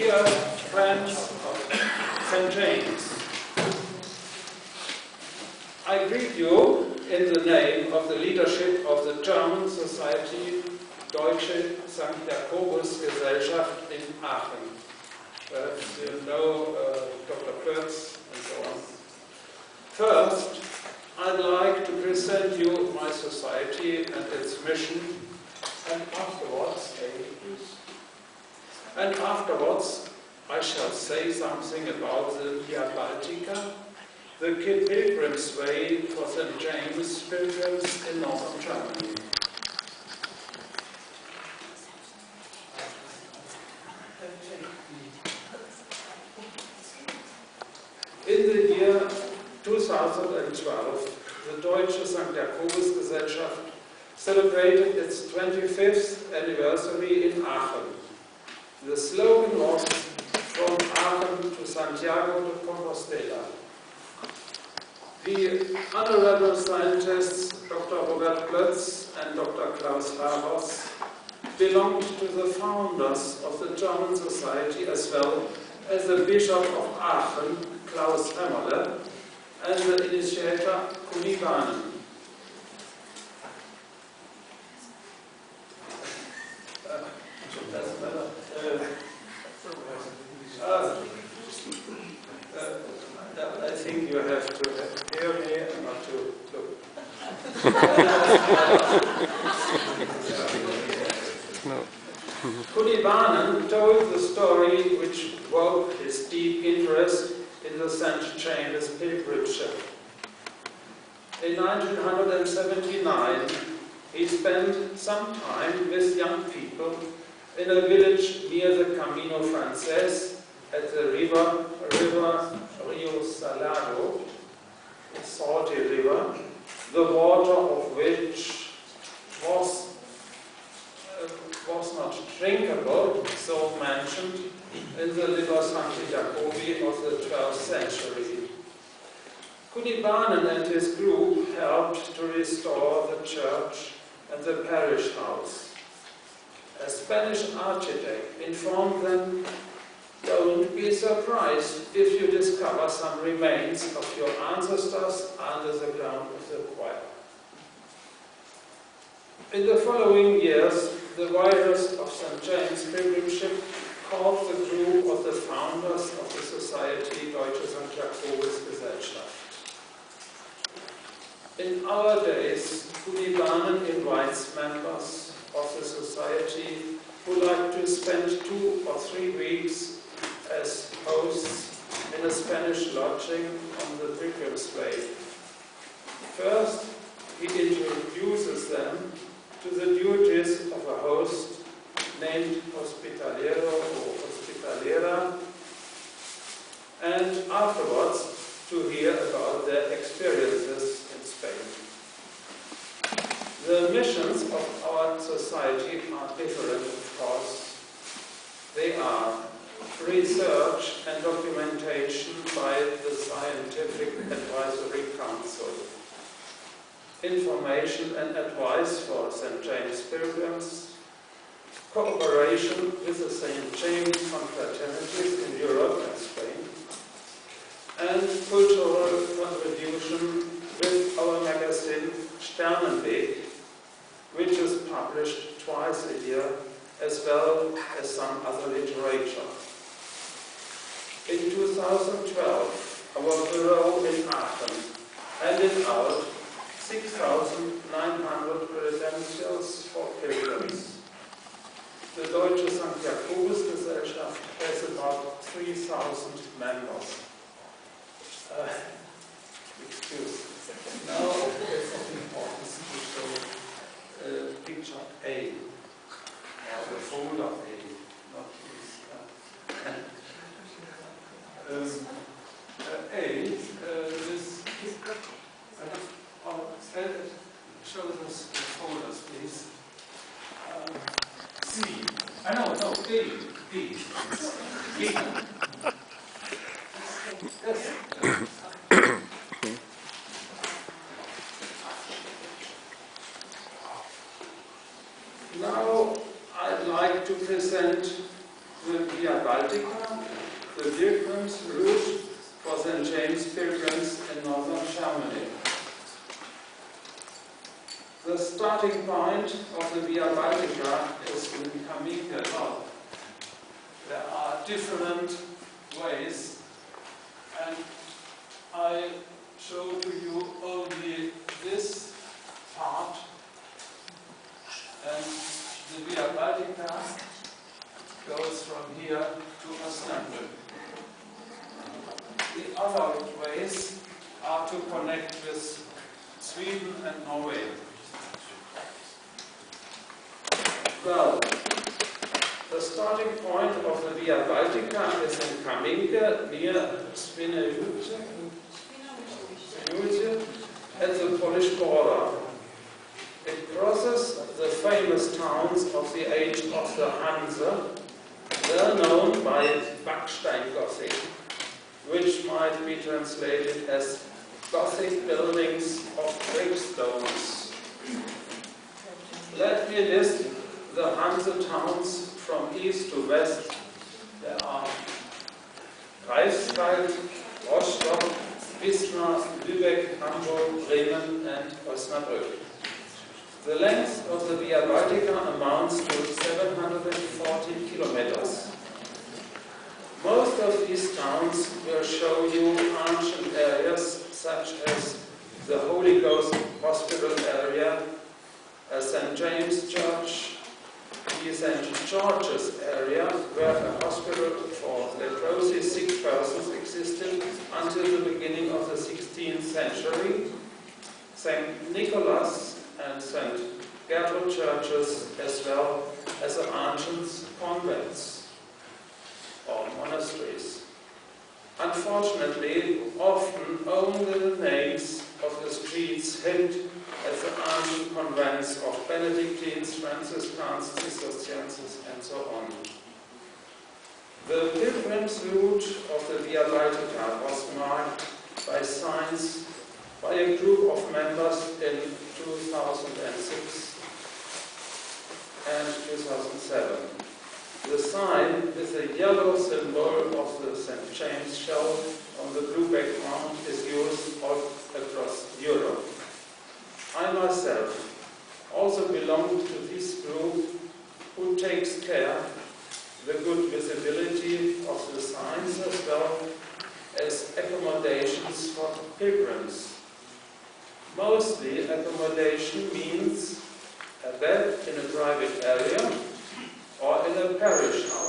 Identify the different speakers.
Speaker 1: Dear friends of St. James, I greet you in the name of the leadership of the German Society Deutsche St. Jakobus Gesellschaft in Aachen. You know Dr. Kurz and so on. First, I'd like to present you my society and its mission, and afterwards I shall say something about the Via Baltica, the pilgrim's way for St. James pilgrims in northern Germany. In the year 2012, the Deutsche St. Jakobus Gesellschaft celebrated its 25th anniversary in Aachen. The slogan was "From Aachen to Santiago de Compostela." The honorable scientists Dr. Robert Plötz and Dr. Klaus Havers belonged to the founders of the German Society, as well as the Bishop of Aachen, Klaus Hemmerle, and the initiator Kuni Bahnen. I think you have to hear me and not to look. Kuni Bahnen told the story which woke his deep interest in the St. James pilgrimage. In 1979, he spent some time with young people in a village near the Camino Frances at the river Rio Salado, a salty river, the water of which was not drinkable, so mentioned in the Liber Sancti Jacobi of the 12th century. Kuni Bahnen and his group helped to restore the church and the parish house. A Spanish architect informed them, "Don't be surprised if you discover some remains of your ancestors under the ground of the choir." In the following years, the virus of St. James pilgrimage called the group of the founders of the Society Deutsche St. Jakobus Gesellschaft. In our days, Kuni Bahnen invites members of the society who like to spend 2 or 3 weeks as hosts in a Spanish lodging on the pilgrim's way. First, he introduces them to the duties of a host named hospitalero or hospitalera, and afterwards to hear about their experiences in Spain. The missions of our society are different, of course. They are research and documentation by the Scientific Advisory Council, information and advice for St. James pilgrims, cooperation with the St. James confraternities in Europe and Spain, and cultural contribution with our magazine Sternenweg, which is published twice a year, as well as some other literature. In 2012, our bureau in Aachen handed out 6,900 credentials for pilgrims. The Deutsche St. Jakobus Gesellschaft has about 3,000 members. Excuse. Now it's of importance to show picture A, or the folder A, not this. This show us the folders, please. C. No, D. Yes. Now I'd like to present the Via Baltica, the pilgrims route for St. James pilgrims in northern Germany. The starting point of the Via Baltica is in Camino. There are different ways, and I show to you only this part, and the Via Baltica goes from here to Osnabrück. The other ways are to connect with Sweden and Norway. Well, the starting point of the Via Baltica is in Camino, near Spinouze, at the Polish border. It crosses the famous towns of the age of the Hanse, well known by Backstein Gothic, which might be translated as Gothic buildings of brickstones. Let me list the Hanse towns from east to west. There are Greifswald, Rostock, Wismar, Lübeck, Hamburg, Bremen, and Osnabrück. The length of the Via Baltica amounts to 740 kilometers. Most of these towns will show you ancient areas such as the Holy Ghost Hospital area, a St. James Church, the St. George's area, where a hospital for leprosy sick persons existed until the beginning of the 16th century, St. Nicholas and St. Gertrude churches, as well as the ancient convents or monasteries. Unfortunately, often only the names of the streets hint at the ancient convents of Benedictines, Franciscans, Cistercians, and so on. The pilgrim's route of the Via Baltica was marked by signs by a group of members in 2006 and 2007. The sign is a yellow symbol of the St. James shell on the blue background is used all across Europe. I myself also belong to this group who takes care the good visibility of the signs as well as accommodations for pilgrims. Mostly accommodation means a bed in a private area or in a parish house.